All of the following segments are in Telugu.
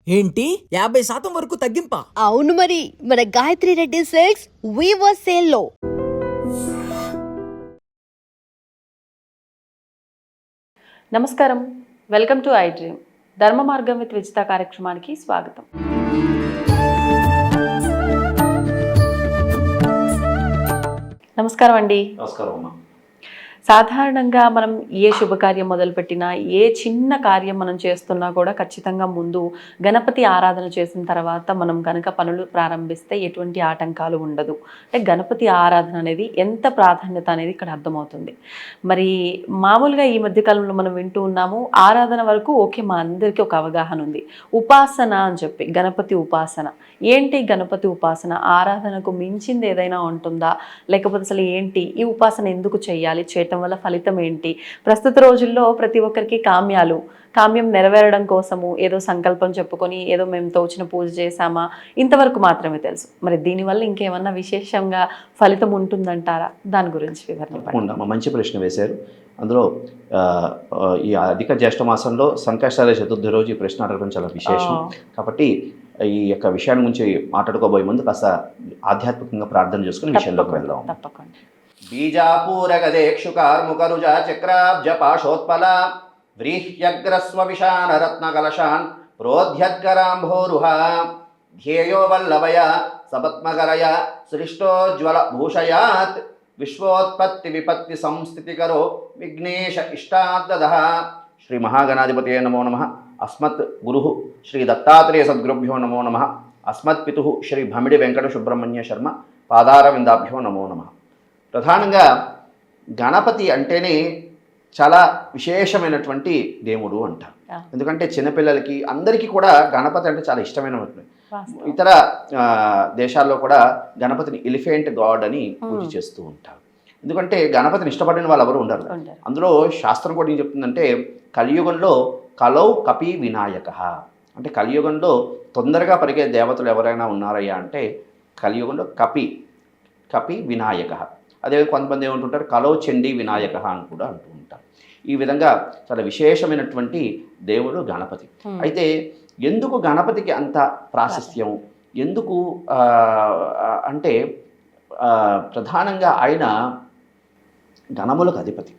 ఏంటి 50% వరకు తగ్గింపా? అవును మరి, మన Gayatri Reddy silks weaver sale లో. నమస్కారం, వెల్కమ్ టు ఐ డ్రీమ్. ధర్మ మార్గం విత్ విజిత కార్యక్రమానికి స్వాగతం. నమస్కారం అండి. నమస్కారం అమ్మా. సాధారణంగా మనం ఏ శుభకార్యం మొదలుపెట్టినా, ఏ చిన్న కార్యం మనం చేస్తున్నా కూడా ఖచ్చితంగా ముందు గణపతి ఆరాధన చేసిన తర్వాత మనం కనుక పనులు ప్రారంభిస్తే ఎటువంటి ఆటంకాలు ఉండదు. అంటే గణపతి ఆరాధన అనేది ఎంత ప్రాధాన్యత అనేది ఇక్కడ అర్థమవుతుంది. మరి మామూలుగా ఈ మధ్యకాలంలో మనం వింటూ ఉన్నాము, ఆరాధన వరకు ఓకే, మా అందరికీ ఒక అవగాహన ఉంది. ఉపాసన అని చెప్పి గణపతి ఉపాసన ఏంటి? గణపతి ఉపాసన ఆరాధనకు మించింది ఏదైనా ఉంటుందా? లేకపోతే అసలు ఏంటి ఈ ఉపాసన, ఎందుకు చేయాలి, చేయటం వల్ల ఫలితం ఏంటి? ప్రస్తుత రోజుల్లో ప్రతి ఒక్కరికి కామ్యం నెరవేరడం కోసము ఏదో సంకల్పం చెప్పుకొని ఏదో మేము తోచిన పూజ చేశామా, ఇంతవరకు మాత్రమే తెలుసు. మరి దీనివల్ల ఇంకేమన్నా విశేషంగా ఫలితం ఉంటుందంటారా? దాని గురించి వివరణ. మంచి ప్రశ్న వేశారు. అందులో ఈ అధిక జ్యేష్ఠ మాసంలో సంకష్టహార చతుర్థి రోజు ఈ ప్రశ్న అడగడం చాలా విశేషం. కాబట్టి ఈ యొక్క విషయాన్ని గురించి మాట్లాడుకోబోయే ముందు కాస్త ఆధ్యాత్మికంగా ప్రార్థన చేసుకుని విషయంలోకి వెళ్దాం. తప్పకుండా. బీజాపూరగదేక్షుకార్ముకరుజ చక్రాబ్జ పాశోత్పల వ్రీహ్యగ్రస్వ విశాన రత్న కలశాన్ ప్రోధ్యద్గరాంభోరుహ ధ్యేయో వల్లభయ సపత్మకరయ సృష్టోజ్వల భూషయాత్ విశ్వోత్పత్తి విపత్తి సంస్థితికరో విఘ్నేశ ఇష్టార్థదః. శ్రీ మహాగణాధిపతయే నమో నమః. అస్మత్ గురు శ్రీ దత్తాత్రేయ సద్గురుభ్యో నమో నమః. అస్మత్ పితు శ్రీ భమిడి వెంకట సుబ్రహ్మణ్య శర్మ పాదారవిందాభ్యో నమో నమః. ప్రధానంగా గణపతి అంటేనే చాలా విశేషమైనటువంటి దేవుడు అంటారు. ఎందుకంటే చిన్నపిల్లలకి అందరికీ కూడా గణపతి అంటే చాలా ఇష్టమైనటువంటి. ఇతర దేశాల్లో కూడా గణపతిని ఎలిఫెంట్ గాడ్ అని పూజ చేస్తూ ఉంటారు. ఎందుకంటే గణపతిని ఇష్టపడిన వాళ్ళు ఎవరు ఉండరు. అందులో శాస్త్రం కూడా ఏం చెప్తుందంటే, కలియుగంలో కలౌ కపి వినాయక అంటే కలియుగంలో తొందరగా పరిగే దేవతలు ఎవరైనా ఉన్నారయ్యా అంటే కలియుగంలో కపి వినాయక. అదే కొంతమంది ఏమంటుంటారు, కలౌ చండీ వినాయక అని కూడా అంటూ ఉంటారు. ఈ విధంగా చాలా విశేషమైనటువంటి దేవుడు గణపతి. అయితే ఎందుకు గణపతికి అంత ప్రాశస్త్యం? ఎందుకు అంటే ప్రధానంగా ఆయన గణములకు అధిపతి.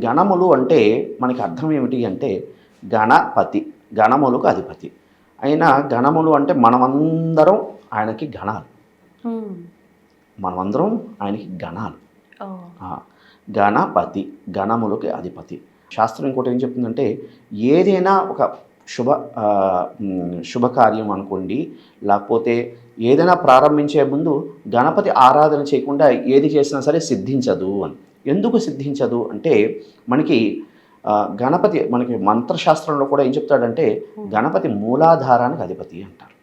గణములు అంటే మనకి అర్థం ఏమిటి అంటే గణపతి, గణములకు అధిపతి. అయినా గణములు అంటే మనమందరం ఆయనకి గణాలు, మనమందరం ఆయనకి గణాలు. గణపతి గణములకి అధిపతి. శాస్త్రం ఇంకోటి ఏం చెప్తుందంటే, ఏదైనా ఒక శుభకార్యం అనుకోండి, లేకపోతే ఏదైనా ప్రారంభించే ముందు గణపతి ఆరాధన చేయకుండా ఏది చేసినా సరే సిద్ధించదు అని. ఎందుకు సిద్ధించదు అంటే, మనకి గణపతి మనకి మంత్రశాస్త్రంలో కూడా ఏం చెప్తాడంటే, గణపతి మూలాధారానికి అధిపతి అంటారు.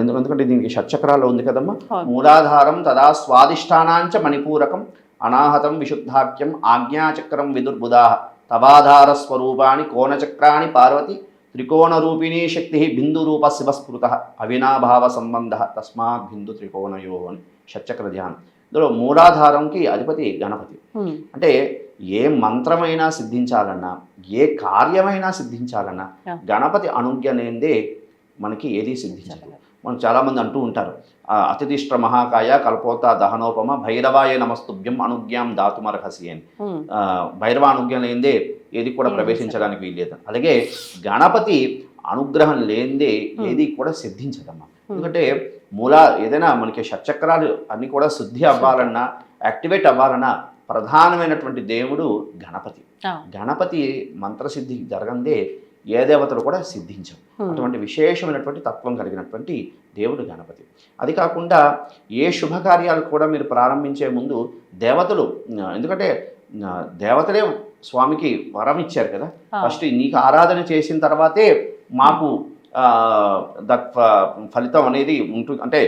ఎందుకంటే దీనికి షట్చక్రాల్లో ఉంది కదమ్మా. మూలాధారం తదా స్వాదిష్టానాంచ మణిపూరకం అనాహతం విశుద్ధాఖ్యం ఆజ్ఞాచక్రం విదుర్బుధా తవాధార స్వరూపాణి కోణచక్రాణి పార్వతి త్రికోణరూపిణీ శక్తి బిందురూప శివస్ఫృత అవినాభావ సంబంధ తస్మాత్ బిందు త్రికోణయో అని షట్చక్ర ధ్యానం. ఇందులో మూలాధారంకి అధిపతి గణపతి. అంటే ఏ మంత్రమైనా సిద్ధించాలన్నా, ఏ కార్యమైనా సిద్ధించాలన్నా గణపతి అనుజ్ఞ లేనిదే మనకి ఏది సిద్ధించదు. మనం చాలామంది అంటూ ఉంటారు, అతిథిష్ట మహాకాయ కల్పోత దహనోపమ భైరవాయ నమస్తుభ్యం అనుజ్ఞాం దాతుమర్హసి అని. భైరవ అనుజ్ఞ లేనిదే ఏది కూడా ప్రవేశించడానికి వీల్లేదు. అలాగే గణపతి అనుగ్రహం లేనిదే ఏది కూడా సిద్ధించదమ్మా. ఎందుకంటే ఏదైనా మనకి షట్చక్రాలు అన్నీ కూడా శుద్ధి అవ్వాలన్నా, యాక్టివేట్ అవ్వాలన్నా ప్రధానమైనటువంటి దేవుడు గణపతి. గణపతి మంత్రసిద్ధి జరగందే ఏ దేవతలు కూడా సిద్ధించవు. అటువంటి విశేషమైనటువంటి తత్వం కలిగినటువంటి దేవుడు గణపతి. అది కాకుండా ఏ శుభకార్యాలు కూడా మీరు ప్రారంభించే ముందు దేవతలు, ఎందుకంటే దేవతలే స్వామికి వరం ఇచ్చారు కదా, ఫస్ట్ నీకు ఆరాధన చేసిన తర్వాతే మాకు ఫలితం అనేది ఉంటుంది. అంటే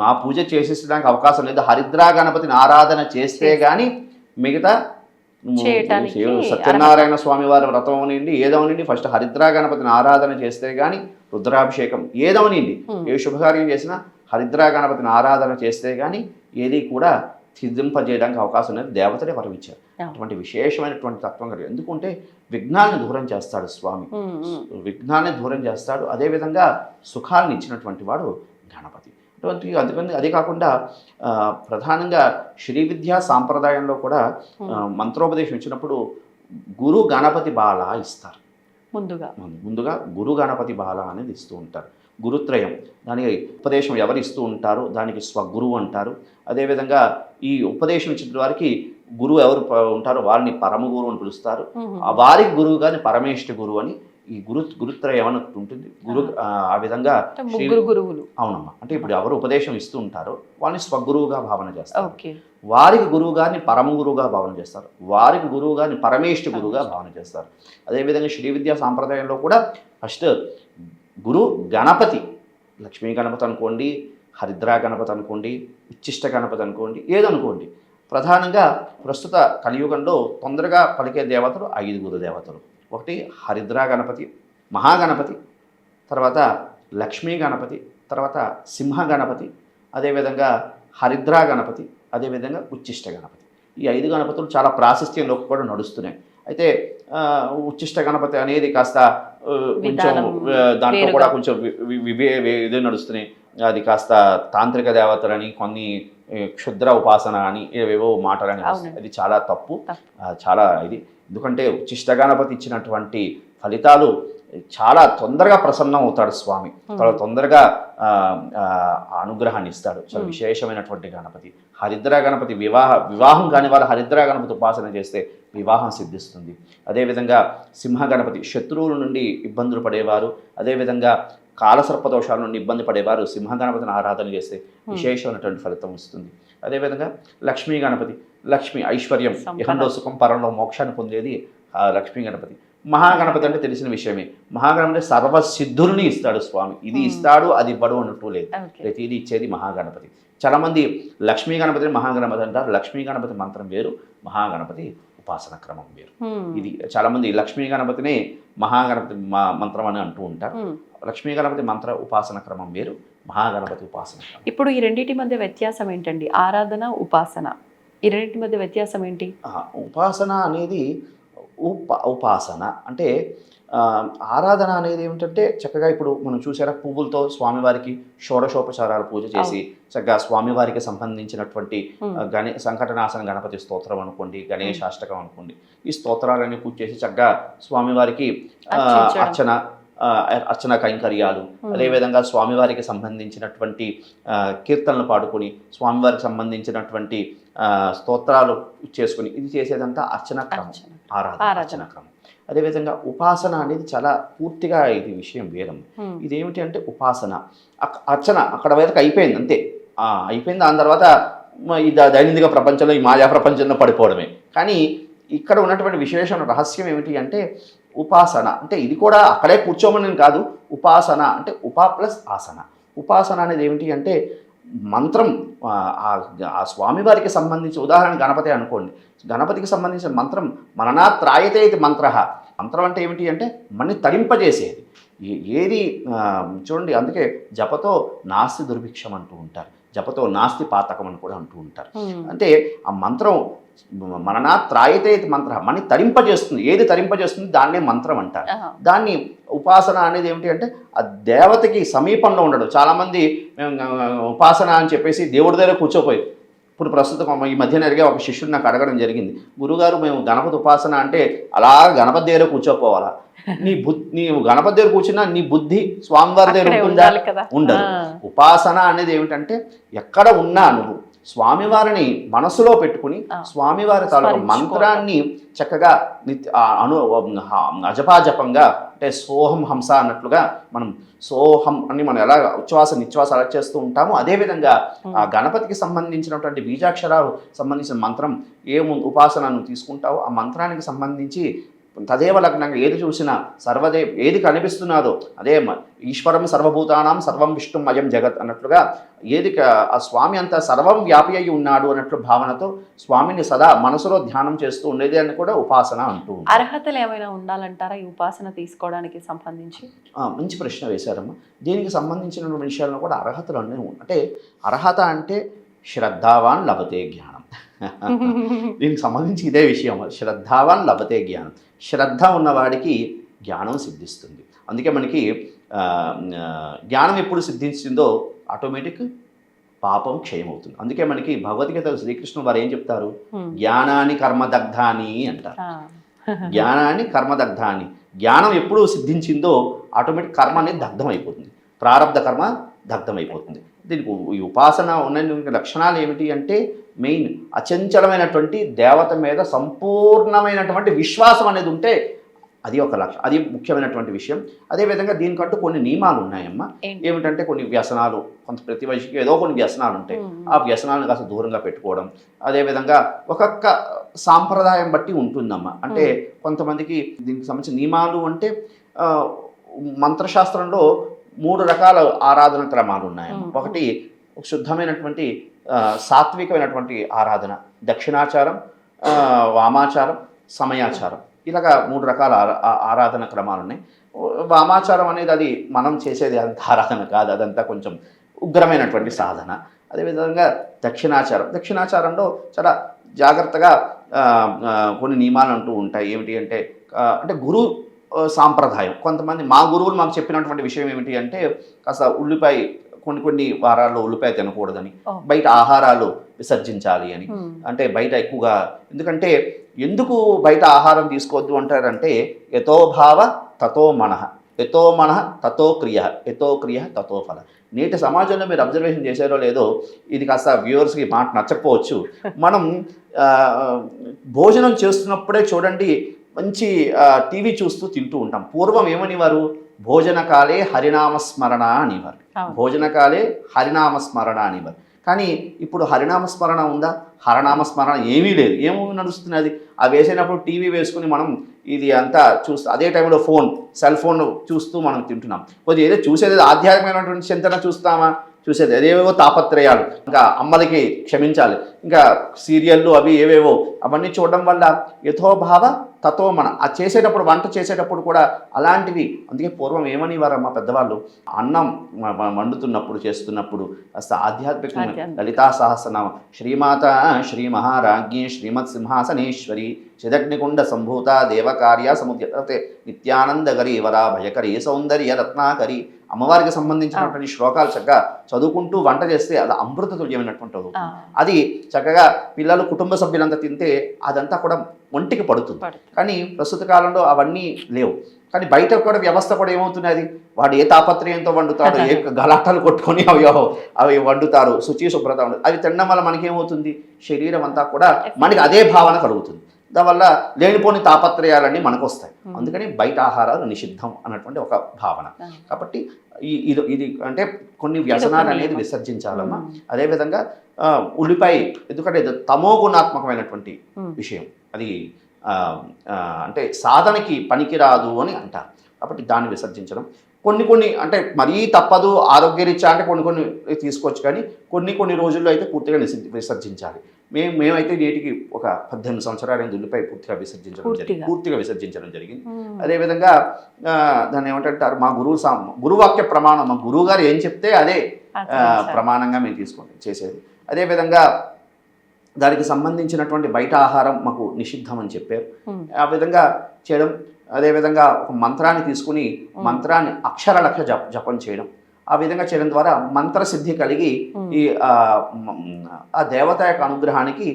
మా పూజ చేసేసడానికి అవకాశం లేదు, హరిద్రా గణపతిని ఆరాధన చేస్తే కానీ మిగతా సత్యనారాయణ స్వామి వారి వ్రతం అనిండి ఏదవనండి, ఫస్ట్ హరిద్రా గణపతిని ఆరాధన చేస్తే కానీ, రుద్రాభిషేకం ఏదవనండి, ఏ శుభకార్యం చేసినా హరిద్రా గణపతిని ఆరాధన చేస్తే కానీ ఏది కూడా సిద్ధింపజేయడానికి అవకాశం లేదు. దేవతలే వరం ఇచ్చారు. అటువంటి విశేషమైనటువంటి తత్వం కలిగి, ఎందుకంటే విఘ్నాన్ని దూరం చేస్తాడు స్వామి, విఘ్నాన్ని దూరం చేస్తాడు. అదేవిధంగా సుఖాలను ఇచ్చినటువంటి వాడు గణపతి. అటువంటి అందుకని అదే కాకుండా ప్రధానంగా శ్రీ విద్యా సాంప్రదాయంలో కూడా మంత్రోపదేశం ఇచ్చినప్పుడు గురు గణపతి బాల ఇస్తారు. ముందుగా గురు గణపతి బాల అనేది ఇస్తూ ఉంటారు. గురుత్రయం, దానికి ఉపదేశం ఎవరు ఇస్తూ ఉంటారో దానికి స్వగురువు అంటారు. అదేవిధంగా ఈ ఉపదేశం ఇచ్చిన వారికి గురువు ఎవరు ఉంటారో వారిని పరమ గురువు అని పిలుస్తారు. వారికి గురువు కానీ పరమేష్ఠ గురువు అని ఈ గురుత్రయం అని ఉంటుంది. ఆ విధంగా గురువులు. అవునమ్మా. అంటే ఇప్పుడు ఎవరు ఉపదేశం ఇస్తూ ఉంటారో వాళ్ళని స్వగురువుగా భావన చేస్తారు. వారికి గురువు గారిని పరమ గురువుగా భావన చేస్తారు. వారికి గురువు గారిని పరమేష్ఠ గురువుగా భావన చేస్తారు. అదేవిధంగా శ్రీ విద్యా సాంప్రదాయంలో కూడా ఫస్ట్ గురు గణపతి, లక్ష్మీ గణపతి అనుకోండి, హరిద్రా గణపతి అనుకోండి, ఉచ్చిష్ట గణపతి అనుకోండి, ఏదనుకోండి. ప్రధానంగా ప్రస్తుత కలియుగంలో తొందరగా పలికే దేవతలు 5 దేవతలు. ఒకటి హరిద్రా గణపతి, మహాగణపతి, తర్వాత లక్ష్మీ గణపతి, తర్వాత సింహ గణపతి, అదేవిధంగా హరిద్రా గణపతి, అదేవిధంగా ఉచ్చిష్ట గణపతి. ఈ 5 గణపతులు చాలా ప్రాశస్త్యంలో కూడా నడుస్తున్నాయి. అయితే ఉచ్చిష్ట గణపతి అనేది కాస్త కొంచెం దాంట్లో కూడా కొంచెం ఇదే నడుస్తున్నాయి. అది కాస్త తాంత్రిక దేవతలని, కొన్ని క్షుద్ర ఉపాసన అని ఏవేవో మాటలని, అది చాలా తప్పు, చాలా ఇది. ఎందుకంటే ఉచ్చిష్ట గణపతి ఇచ్చినటువంటి ఫలితాలు చాలా తొందరగా ప్రసన్నం అవుతాడు స్వామి, చాలా తొందరగా అనుగ్రహాన్ని ఇస్తాడు. చాలా విశేషమైనటువంటి గణపతి. హరిద్రా గణపతి వివాహం కాని వారు హరిద్రా గణపతి ఉపాసన చేస్తే వివాహం సిద్ధిస్తుంది. అదేవిధంగా సింహ గణపతి శత్రువుల నుండి ఇబ్బందులు పడేవారు, అదేవిధంగా కాలసర్పదోషాల నుండి ఇబ్బంది పడేవారు సింహ గణపతిని ఆరాధన చేస్తే విశేషమైనటువంటి ఫలితం వస్తుంది. అదేవిధంగా లక్ష్మీ గణపతి, లక్ష్మి ఐశ్వర్యం, ఇహంలో సుఖం పరంలో మోక్షాన్ని పొందేది లక్ష్మీ గణపతి. మహాగణపతి అంటే తెలిసిన విషయమే. మహాగణపతి సర్వసిద్ధుల్ని ఇస్తాడు స్వామి. ఇది ఇస్తాడు అది ఇవ్వడు అన్నట్టు లేదు, ప్రతిదీ ఇచ్చేది మహాగణపతి. చాలామంది లక్ష్మీ గణపతిని మహాగణపతి అంటారు. లక్ష్మీ గణపతి మంత్రం వేరు, మహాగణపతి ఉపాసన క్రమం వేరు. ఇది చాలామంది లక్ష్మీ గణపతిని మహాగణపతి మంత్రం అని అంటూ ఉంటారు. లక్ష్మీ గణపతి మంత్ర ఉపాసన క్రమం వేరు, మహాగణపతి ఉపాసన క్రమం. ఇప్పుడు ఈ రెండింటి మధ్య వ్యత్యాసం ఏంటండి? ఆరాధన, ఉపాసన, ఈ రెండింటి మధ్య వ్యత్యాసం ఏంటి? ఉపాసన అనేది ఉపాసన అంటే ఆరాధన అనేది ఏమిటంటే చక్కగా ఇప్పుడు మనం చూసారా, పువ్వులతో స్వామివారికి షోడశోపచారాలు పూజ చేసి చక్కగా స్వామివారికి సంబంధించినటువంటి సంకటనాశన గణపతి స్తోత్రం అనుకోండి, గణేశాష్టకం అనుకోండి, ఈ స్తోత్రాలన్నీ పూజ చేసి చక్కగా స్వామివారికి అర్చన కైంకర్యాలు, అదేవిధంగా స్వామివారికి సంబంధించినటువంటి కీర్తనలు పాడుకొని స్వామివారికి సంబంధించినటువంటి స్తోత్రాలు చేసుకుని ఇది చేసేదంతా అర్చన క్రమం, ఆరాధన క్రమం. అదేవిధంగా ఉపాసన అనేది చాలా పూర్తిగా ఇది విషయం వేరం. ఇదేమిటి అంటే ఉపాసన అర్చన అక్కడ వరకు అయిపోయింది అంతే, అయిపోయింది. దాని తర్వాత ఈ దైనందిక ప్రపంచంలో ఈ మాయా ప్రపంచంలో పడిపోవడమే. కానీ ఇక్కడ ఉన్నటువంటి విశేషణ రహస్యం ఏమిటి అంటే ఉపాసన అంటే ఇది కూడా అక్కడే కూర్చోమని కాదు. ఉపాసన అంటే ఉపా ప్లస్ ఆసన. ఉపాసన అనేది ఏమిటి అంటే మంత్రం ఆ స్వామివారికి సంబంధించి, ఉదాహరణ గణపతి అనుకోండి, గణపతికి సంబంధించిన మంత్రం మననాత్రాయతే ఇది మంత్ర. మంత్రం అంటే ఏమిటి అంటే మనని తరింపజేసేది. ఏది చూడండి, అందుకే జపతో నాస్తి దుర్భిక్షం అంటూ ఉంటారు, జపతో నాస్తి పాతకం అని కూడా అంటూ ఉంటారు. అంటే ఆ మంత్రం మననాత్రాయతే ఇది మంత్ర, మనని తరింపజేస్తుంది. ఏది తరింపజేస్తుంది దాన్నే మంత్రం అంటారు. దాన్ని ఉపాసన అనేది ఏమిటి అంటే ఆ దేవతకి సమీపంలో ఉండడు. చాలామంది ఉపాసన అని చెప్పేసి దేవుడి దగ్గర కూర్చోపోయి, ఇప్పుడు ప్రస్తుతం ఈ మధ్యన ఎరిగే ఒక శిష్యుడు నాకు అడగడం జరిగింది, గురుగారు మేము గణపతి ఉపాసన అంటే అలా గణపతి దగ్గర కూర్చోపోవాలా? నీవు గణపతి దగ్గర కూర్చున్నా నీ బుద్ధి స్వామివారి దగ్గర ఉంటుందా? ఉండదు. ఉపాసన అనేది ఏమిటంటే ఎక్కడ ఉన్నా నువ్వు స్వామివారిని మనసులో పెట్టుకుని స్వామివారి తాలూకు మంత్రాన్ని చక్కగా అజపాజపంగా, అంటే సోహం హంస అన్నట్లుగా మనం సోహం అని మనం ఎలా ఉచ్ఛ్వాస నిశ్వాస అలా చేస్తూ ఉంటామో, అదేవిధంగా ఆ గణపతికి సంబంధించినటువంటి బీజాక్షరాలు సంబంధించిన మంత్రం ఉపాసనను తీసుకుంటావో ఆ మంత్రానికి సంబంధించి తదేవ లగ్నంగా ఏది చూసినా ఏది కనిపిస్తున్నాదో అదే ఈశ్వరం సర్వభూతానాం సర్వం విష్ణుం అయం జగత్ అన్నట్లుగా ఏది ఆ స్వామి అంతా సర్వం వ్యాపి అయి ఉన్నాడు అన్నట్లు భావనతో స్వామిని సదా మనసులో ధ్యానం చేస్తూ ఉండేది అని కూడా ఉపాసన అంటూ. అర్హతలు ఏమైనా ఉండాలంటారా ఈ ఉపాసన తీసుకోవడానికి సంబంధించి? మంచి ప్రశ్న వేశారమ్మా. దీనికి సంబంధించిన విషయాలను కూడా అర్హతలు అన్నీ అంటే అర్హత అంటే శ్రద్ధావాన్ లభతే జ్ఞానం. దీనికి సంబంధించి ఇదే విషయం, శ్రద్ధావాన్ లభతే జ్ఞానం. శ్రద్ధ ఉన్నవాడికి జ్ఞానం సిద్ధిస్తుంది. అందుకే మనకి జ్ఞానం ఎప్పుడు సిద్ధించిందో ఆటోమేటిక్ పాపం క్షయమవుతుంది. అందుకే మనకి భగవద్గీత శ్రీకృష్ణుడు వారు ఏం చెప్తారు, జ్ఞానాన్ని కర్మదగ్ధాని అంటారు. జ్ఞానాన్ని కర్మదగ్ధాని. జ్ఞానం ఎప్పుడు సిద్ధించిందో ఆటోమేటిక్ కర్మ అనేది దగ్ధం అయిపోతుంది, ప్రారబ్ధ కర్మ దగ్ధం అయిపోతుంది. దీనికి ఈ ఉపాసన ఉన్న లక్షణాలు ఏమిటి అంటే మెయిన్ అచంచలమైనటువంటి దేవత మీద సంపూర్ణమైనటువంటి విశ్వాసం అనేది ఉంటే అది ఒక లక్ష్యం, అది ముఖ్యమైనటువంటి విషయం. అదేవిధంగా దీనికంటూ కొన్ని నియమాలు ఉన్నాయమ్మా. ఏమిటంటే కొన్ని వ్యసనాలు, కొంత ప్రతి మనిషికి ఏదో కొన్ని వ్యసనాలు ఉంటాయి. ఆ వ్యసనాలను కాస్త దూరంగా పెట్టుకోవడం. అదేవిధంగా ఒక్కొక్క సాంప్రదాయం బట్టి ఉంటుందమ్మా. అంటే కొంతమందికి దీనికి సంబంధించిన నియమాలు అంటే మంత్రశాస్త్రంలో 3 రకాల ఆరాధన క్రమాలు ఉన్నాయమ్మా. ఒకటి శుద్ధమైనటువంటి సాత్వికమైనటువంటి ఆరాధన, దక్షిణాచారం, వామాచారం, సమయాచారం, ఇలాగా 3 రకాల ఆరాధన క్రమాలు ఉన్నాయి. వామాచారం అనేది అది మనం చేసేది అంత ఆరాధన కాదు, అదంతా కొంచెం ఉగ్రమైనటువంటి సాధన. అదేవిధంగా దక్షిణాచారంలో చాలా జాగ్రత్తగా కొన్ని నియమాలు అంటూ ఉంటాయి. ఏమిటి అంటే గురు సాంప్రదాయం. కొంతమంది మా గురువులు మాకు చెప్పినటువంటి విషయం ఏమిటి అంటే కాస్త ఉల్లిపాయ కొన్ని వారాల్లో ఉల్లిపాయ తినకూడదని, బయట ఆహారాలు విసర్జించాలి అని. అంటే బయట ఎక్కువగా ఎందుకు బయట ఆహారం తీసుకోవద్దు అంటారంటే యతో భావ తతో మనః, యతో మనః తతో క్రియ, యతో క్రియ తతో ఫల. నేటి సమాజంలో మీరు అబ్జర్వేషన్ చేశారో లేదో, ఇది కాస్త వ్యూవర్స్కి మాట నచ్చకపోవచ్చు. మనం భోజనం చేస్తున్నప్పుడే చూడండి మంచి టీవీ చూస్తూ తింటూ ఉంటాం. పూర్వం ఏమనివారు, భోజనకాలే హరినామస్మరణ అనేవారు. భోజనకాలే హరినామస్మరణ అనేవారు. కానీ ఇప్పుడు హరినామస్మరణ ఉందా? హరనామస్మరణ ఏమీ లేదు. ఏమో నడుస్తున్నది, ఆ వేసేటప్పుడు టీవీ వేసుకుని మనం ఇది అంతా చూస్తూ అదే టైంలో సెల్ ఫోన్ చూస్తూ మనం తింటున్నాం. కొద్దిగా ఏదో చూసేది ఆధ్యాత్మికమైనటువంటి చింతన చూస్తామా, చూసేది అదేవేవో తాపత్రయాలు, ఇంకా అమ్మలకి క్షమించాలి, ఇంకా సీరియళ్ళు అవి ఏవేవో అవన్నీ చూడడం వల్ల యథోభావ తతో మన ఆ చేసేటప్పుడు వంట చేసేటప్పుడు కూడా అలాంటివి. అందుకే పూర్వం ఏమని వారమ్మా పెద్దవాళ్ళు, అన్నం వండుతున్నప్పుడు చేస్తున్నప్పుడు కాస్త ఆధ్యాత్మిక లలితా సహస్రనామం, శ్రీమాత శ్రీ మహారాజ్ఞి శ్రీమత్ సింహాసనేశ్వరి చిదగ్నికుండ సంభూత దేవకార్య సముద్రతే నిత్యానందకరి వరా భయకరి సౌందర్య రత్నాకరి. అమ్మవారికి సంబంధించినటువంటి శ్లోకాలు చక్కగా చదువుకుంటూ వంట చేస్తే అది అమృత తుల్యమైనటువంటి అవుతుంది. అది చక్కగా పిల్లలు కుటుంబ సభ్యులంతా తింటే అదంతా కూడా ఒంటికి పడుతుంది. కానీ ప్రస్తుత కాలంలో అవన్నీ లేవు. కానీ బయట కూడా వ్యవస్థ కూడా ఏమవుతున్నది, వాడు ఏ తాపత్రయంతో వండుతాడు, ఏ గలాటాలు కొట్టుకొని అవి వండుతారు, శుచి శుభ్రత ఉండదు. అవి తినడం వల్ల మనకేమవుతుంది, శరీరం అంతా కూడా మనకి అదే భావన కలుగుతుంది. దానివల్ల లేనిపోని తాపత్రయాలన్నీ మనకు వస్తాయి. అందుకని బయట ఆహారాలు నిషిద్ధం అన్నటువంటి ఒక భావన. కాబట్టి ఇది అంటే కొన్ని వ్యసనాలు అనేది విసర్జించాలమ్మా. అదేవిధంగా ఉల్లిపాయ, ఎందుకంటే తమో గుణాత్మకమైనటువంటి విషయం, అది అంటే సాధనకి పనికిరాదు అని అంటారు. కాబట్టి దాన్ని విసర్జించడం. కొన్ని అంటే మరీ తప్పదు ఆరోగ్యరీత్యా అంటే కొన్ని తీసుకోవచ్చు, కానీ కొన్ని రోజుల్లో అయితే పూర్తిగా విసర్జించాలి. మేమైతే నేటికి ఒక 18 సంవత్సరాలు ఉల్లిపాయ పూర్తిగా విసర్జించడం జరిగింది. అదేవిధంగా దాన్ని ఏమంటారు, మా గురువాక్య ప్రమాణం, మా గురువు గారు ఏం చెప్తే అదే ప్రమాణంగా మేము చేసేది. అదేవిధంగా దానికి సంబంధించినటువంటి బయట ఆహారం మాకు నిషిద్ధం అని చెప్పారు. ఆ విధంగా చేయడం. అదేవిధంగా ఒక మంత్రాన్ని తీసుకుని మంత్రాన్ని అక్షరలక్ష జపం చేయడం. ఆ విధంగా చేయడం ద్వారా మంత్రసిద్ధి కలిగి ఈ ఆ దేవత యొక్క అనుగ్రహానికి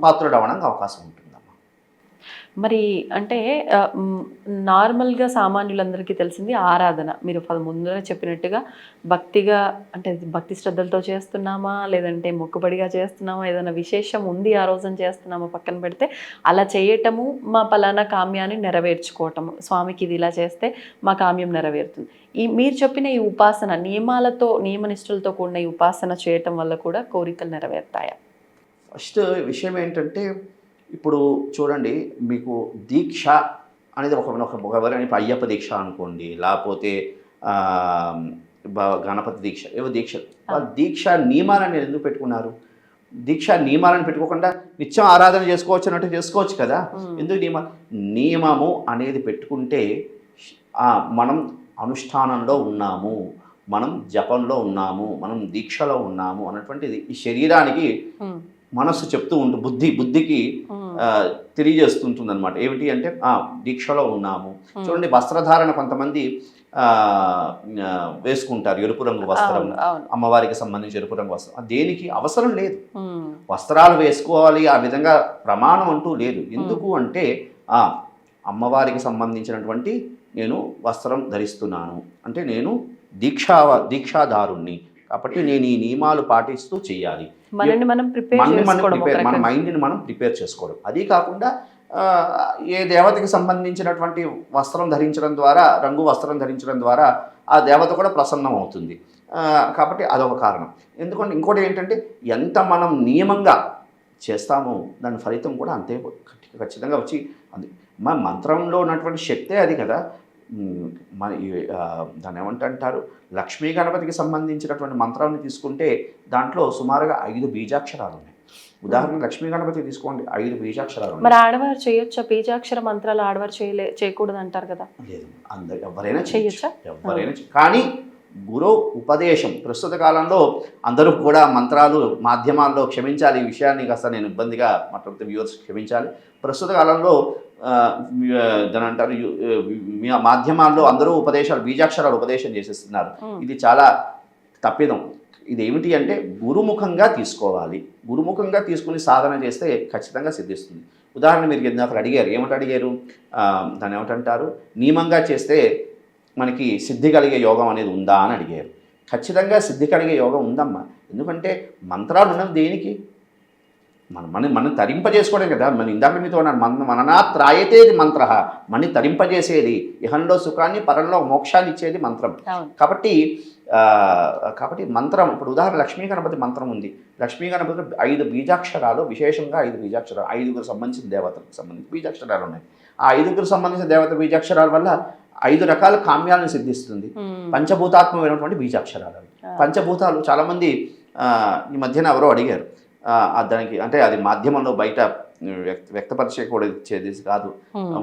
పాత్రుడవడానికి అవకాశం ఉంటుందమ్మా. మరి అంటే నార్మల్గా సామాన్యులందరికీ తెలిసింది ఆరాధన. మీరు ముందర చెప్పినట్టుగా భక్తిగా, అంటే భక్తి శ్రద్ధలతో చేస్తున్నామా లేదంటే మొక్కుబడిగా చేస్తున్నామా, ఏదైనా విశేషం ఉంది ఆ రోజున చేస్తున్నామా పక్కన పెడితే, అలా చేయటము మా పలానా కామ్యాన్ని నెరవేర్చుకోవటము, స్వామికి ఇది ఇలా చేస్తే మా కామ్యం నెరవేరుతుంది. మీరు చెప్పిన ఈ ఉపాసన నియమాలతో, నియమనిష్టలతో కూడిన ఈ ఉపాసన చేయటం వల్ల కూడా కోరికలు నెరవేరుతాయా? ఫస్ట్ విషయం ఏంటంటే, ఇప్పుడు చూడండి, మీకు దీక్ష అనేది ఎవరైనా అయ్యప్ప దీక్ష అనుకోండి, లేకపోతే గణపతి దీక్ష, ఏవో దీక్ష, వాళ్ళు దీక్ష నియమాలని ఎందుకు పెట్టుకున్నారు? దీక్ష నియమాలను పెట్టుకోకుండా నిత్యం ఆరాధన చేసుకోవచ్చు అన్నట్టు చేసుకోవచ్చు కదా. ఎందుకు నియమము అనేది పెట్టుకుంటే మనం అనుష్ఠానంలో ఉన్నాము, మనం జపంలో ఉన్నాము, మనం దీక్షలో ఉన్నాము అన్నటువంటిది ఈ శరీరానికి మనస్సు చెప్తూ ఉంటుంది, బుద్ధికి తెలియజేస్తుంటుంది అనమాట. ఏమిటి అంటే దీక్షలో ఉన్నాము. చూడండి, వస్త్రధారణ కొంతమంది వేసుకుంటారు ఎరుపు రంగు వస్త్రం, అమ్మవారికి సంబంధించి ఎరుపు రంగు వస్త్రం. దేనికి అవసరం లేదు, వస్త్రాలు వేసుకోవాలి ఆ విధంగా ప్రమాణం అంటూ లేదు. ఎందుకు అంటే అమ్మవారికి సంబంధించినటువంటి నేను వస్త్రం ధరిస్తున్నాను అంటే నేను దీక్షాదారుణ్ణి, కాబట్టి నేను ఈ నియమాలు పాటిస్తూ చేయాలి. మన మైండ్ని మనం ప్రిపేర్ చేసుకోవడం. అది కాకుండా ఏ దేవతకి సంబంధించినటువంటి వస్త్రం ధరించడం ద్వారా, రంగు వస్త్రం ధరించడం ద్వారా ఆ దేవత కూడా ప్రసన్నం అవుతుంది. కాబట్టి అదొక కారణం. ఎందుకంటే ఇంకోటి ఏంటంటే ఎంత మనం నియమంగా చేస్తామో దాని ఫలితం కూడా అంతే ఖచ్చితంగా వచ్చి అది మన మంత్రంలో ఉన్నటువంటి శక్తే అది కదా. మన దాన్ని ఏమంటారు, లక్ష్మీ గణపతికి సంబంధించినటువంటి మంత్రాన్ని తీసుకుంటే దాంట్లో సుమారుగా 5 బీజాక్షరాలు ఉన్నాయి. ఉదాహరణ లక్ష్మీ గణపతి తీసుకోండి, 5 బీజాక్షరాలు. మరి ఆడవారు చేయొచ్చా బీజాక్షర మంత్రాలు? ఆడవారు చేయకూడదు అంటారు కదా. లేదు, అందరు ఎవరైనా చేయొచ్చా, ఎవరైనా. కానీ గురు ఉపదేశం ప్రస్తుత కాలంలో అందరూ కూడా మంత్రాలు మాధ్యమాల్లో, క్షమించాలి ఈ విషయాన్ని కాస్త నేను ఇబ్బందిగా మాట్లాడితే వ్యూవర్స్ క్షమించాలి, ప్రస్తుత కాలంలో దాని అంటారు మాధ్యమాల్లో అందరూ ఉపదేశాలు బీజాక్షరాలు ఉపదేశం చేసేస్తున్నారు. ఇది చాలా తప్పిదం. ఇది ఏమిటి అంటే గురుముఖంగా తీసుకోవాలి. గురుముఖంగా తీసుకుని సాధన చేస్తే ఖచ్చితంగా సిద్ధిస్తుంది. ఉదాహరణ మీరు ఇందాక అడిగారు, ఏమిటి అడిగారు, దాన్ని ఏమిటంటారు, నియమంగా చేస్తే మనకి సిద్ధి కలిగే యోగం అనేది ఉందా అని అడిగారు. ఖచ్చితంగా సిద్ధి కలిగే యోగం ఉందమ్మా. ఎందుకంటే మంత్రాలు ఉన్నది దేనికి, మనం తరింపజేసుకోవడం కదా. మన ఇందాక మీతో మననా త్రాయతేది మంత్ర, మన తరింపజేసేది, ఇహంలో సుఖాన్ని పరంలో మోక్షాన్ని ఇచ్చేది మంత్రం. కాబట్టి మంత్రం, ఇప్పుడు ఉదాహరణ లక్ష్మీ గణపతి మంత్రం ఉంది. లక్ష్మీ గణపతి 5 బీజాక్షరాలు, విశేషంగా 5 బీజాక్షరాలు, 5గురు సంబంధించిన దేవతలకు సంబంధించి బీజాక్షరాలు ఉన్నాయి. ఆ 5గురు సంబంధించిన దేవత బీజాక్షరాల వల్ల 5 రకాల కామ్యాలను సిద్ధిస్తుంది. పంచభూతాత్మకమైనటువంటి బీజాక్షరాలు. పంచభూతాలు చాలామంది ఈ మధ్యన ఎవరో అడిగారు, దానికి అంటే అది మాధ్యమంలో బయట వ్యక్తపరిచేది కాదు.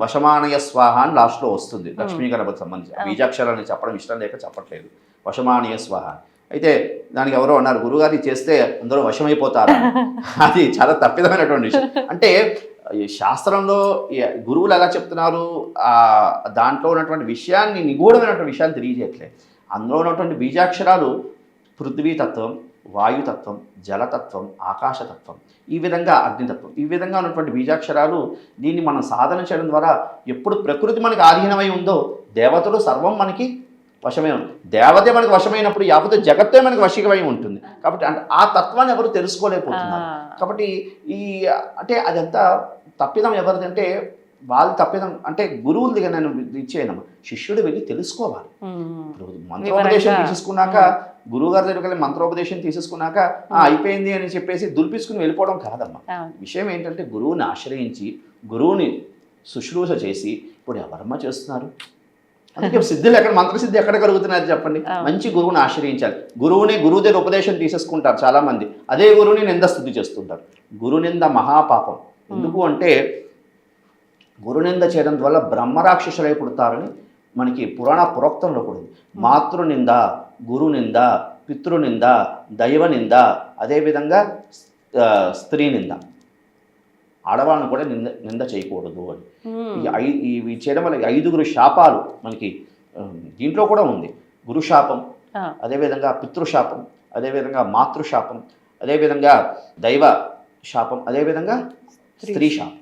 వశమానయ స్వాహ అని లాస్ట్లో వస్తుంది లక్ష్మీ గణపతి సంబంధించి. బీజాక్షరాన్ని చెప్పడం ఇష్టం లేక చెప్పట్లేదు, వశమానయ స్వాహ. అయితే దానికి ఎవరో అన్నారు, గురుగారి చేస్తే అందరూ వశమైపోతారు. అది చాలా తప్పిదమైనటువంటి విషయం. అంటే శాస్త్రంలో గురువులు ఎలా చెప్తున్నారు, దాంట్లో ఉన్నటువంటి విషయాన్ని, నిగూఢమైనటువంటి విషయాన్ని తెలియజేయట్లేదు. అందులో ఉన్నటువంటి బీజాక్షరాలు పృథ్వీతత్వం, వాయుతత్వం, జలతత్వం, ఆకాశతత్వం, ఈ విధంగా అగ్నితత్వం, ఈ విధంగా ఉన్నటువంటి బీజాక్షరాలు. దీన్ని మనం సాధన చేయడం ద్వారా ఎప్పుడు ప్రకృతి మనకి ఆధీనమై ఉందో దేవతలు సర్వం మనకి వశమే ఉంది. దేవతే మనకి వశమైనప్పుడు యావత్ జగత్తే మనకి వశీకమై ఉంటుంది. కాబట్టి అంటే ఆ తత్వాన్ని ఎవరు తెలుసుకోలేకపోతున్నారు. కాబట్టి అంటే అదంతా తప్పిదం ఎవరిదంటే వాళ్ళు తప్పిదం అంటే గురువుల దగ్గర నేను ఇచ్చేయను, శిష్యుడు వెళ్ళి తెలుసుకోవాలి. మంత్రోపదేశం తీసేసుకున్నాక, గురువుగారి దగ్గరికి వెళ్ళి మంత్రోపదేశం తీసేసుకున్నాక అయిపోయింది అని చెప్పేసి దులిపించుకుని వెళ్ళిపోవడం కాదమ్మా. విషయం ఏంటంటే గురువుని ఆశ్రయించి, గురువుని శుశ్రూష చేసి, ఇప్పుడు ఎవరమ్మా చేస్తున్నారు, అందుకే సిద్ధులు ఎక్కడ, మంత్రసిద్ధి ఎక్కడ కలుగుతున్నది చెప్పండి. మంచి గురువుని ఆశ్రయించాలి. గురువు దగ్గర ఉపదేశం తీసేసుకుంటారు చాలామంది, అదే గురువుని నిందస్థుతి చేస్తుంటారు. గురునింద మహాపాపం. ఎందుకు అంటే గురునింద చేయడం వల్ల బ్రహ్మరాక్షసులై పుడతారని మనకి పురాణ పురోక్తంలో కూడా ఉంది. మాతృనింద, గురునింద, పితృనింద, దైవనింద, అదేవిధంగా స్త్రీ నింద, ఆడవాళ్ళని కూడా నింద చేయకూడదు అని. ఇవి చేయడం వల్ల 5గురు శాపాలు మనకి దీంట్లో కూడా ఉంది. గురుశాపం, అదేవిధంగా పితృశాపం, అదేవిధంగా మాతృశాపం, అదేవిధంగా దైవ శాపం, అదేవిధంగా స్త్రీ శాపం.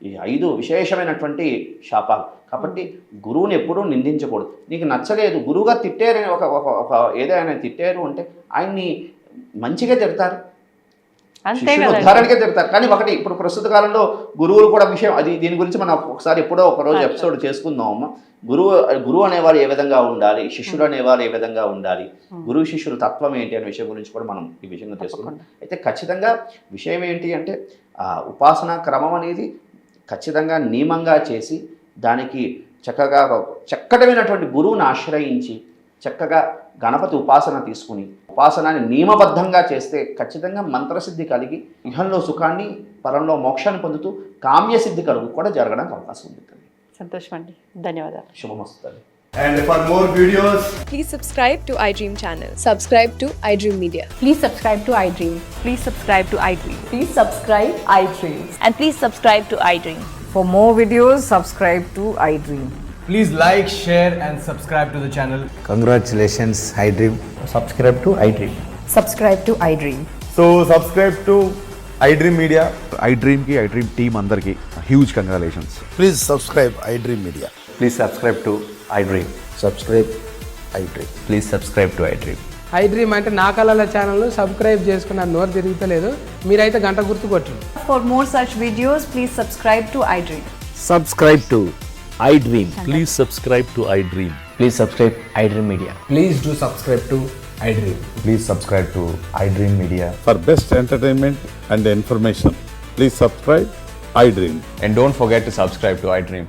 ఈ 5 విశేషమైనటువంటి శాపాలు. కాబట్టి గురువుని ఎప్పుడూ నిందించకూడదు. నీకు నచ్చలేదు, గురువుగారు తిట్టారని ఒక ఏదైనా తిట్టారు అంటే ఆయన్ని మంచిగా తిడతారు, ఉద్ధారణకే తిడతారు. కానీ ఒకటి ఇప్పుడు ప్రస్తుత కాలంలో గురువులు కూడా విషయం అది, దీని గురించి మనం ఒకసారి ఎప్పుడో ఒకరోజు ఎపిసోడ్ చేసుకుందాం అమ్మ. గురువు అనేవారు ఏ విధంగా ఉండాలి, శిష్యుడు అనేవారు ఏ విధంగా ఉండాలి, గురువు శిష్యుల తత్వం ఏంటి అనే విషయం గురించి కూడా మనం ఈ విషయంగా తెలుసుకున్నాం. అయితే ఖచ్చితంగా విషయం ఏంటి అంటే ఉపాసనా క్రమం అనేది ఖచ్చితంగా నియమంగా చేసి దానికి చక్కగా చక్కటమైనటువంటి గురువుని ఆశ్రయించి చక్కగా గణపతి ఉపాసన తీసుకుని ఉపాసనాన్ని నియమబద్ధంగా చేస్తే ఖచ్చితంగా మంత్రసిద్ధి కలిగి ఇహంలో సుఖాన్ని పరంలో మోక్షాన్ని పొందుతూ కామ్యసిద్ధి కలుగు కూడా జరగడానికి అవకాశం ఉంది. సంతోషం అండి, ధన్యవాదాలు. శుభమస్తు. And for more videos, Please subscribe to iDream channel. Subscribe to iDream Media. Please subscribe to iDream. Please subscribe to iDream. Please subscribe iDream. And please subscribe to iDream. For more videos, subscribe to iDream. please like, share, and subscribe to the channel. Congratulations, iDream. Subscribe to iDream. Subscribe to iDream. So subscribe to iDream Media. iDream ki iDream team అందరికి huge congratulations. Please subscribe iDream Media. Please subscribe to iDream. Subscribe iDream. Please subscribe to iDream. iDream అంటే నా కళల ఛానల్ సబ్స్క్రైబ్ చేసుకున్న నోరు తిరుగుతలేదు, మీరైతే గంట గుర్తు కొట్టండి. For more such videos, please subscribe to iDream. Subscribe to iDream. Please subscribe to iDream. Please subscribe iDream Media. Please do subscribe to iDream. Please subscribe to iDream Media. For best entertainment and information, please subscribe iDream. And don't forget to subscribe to iDream.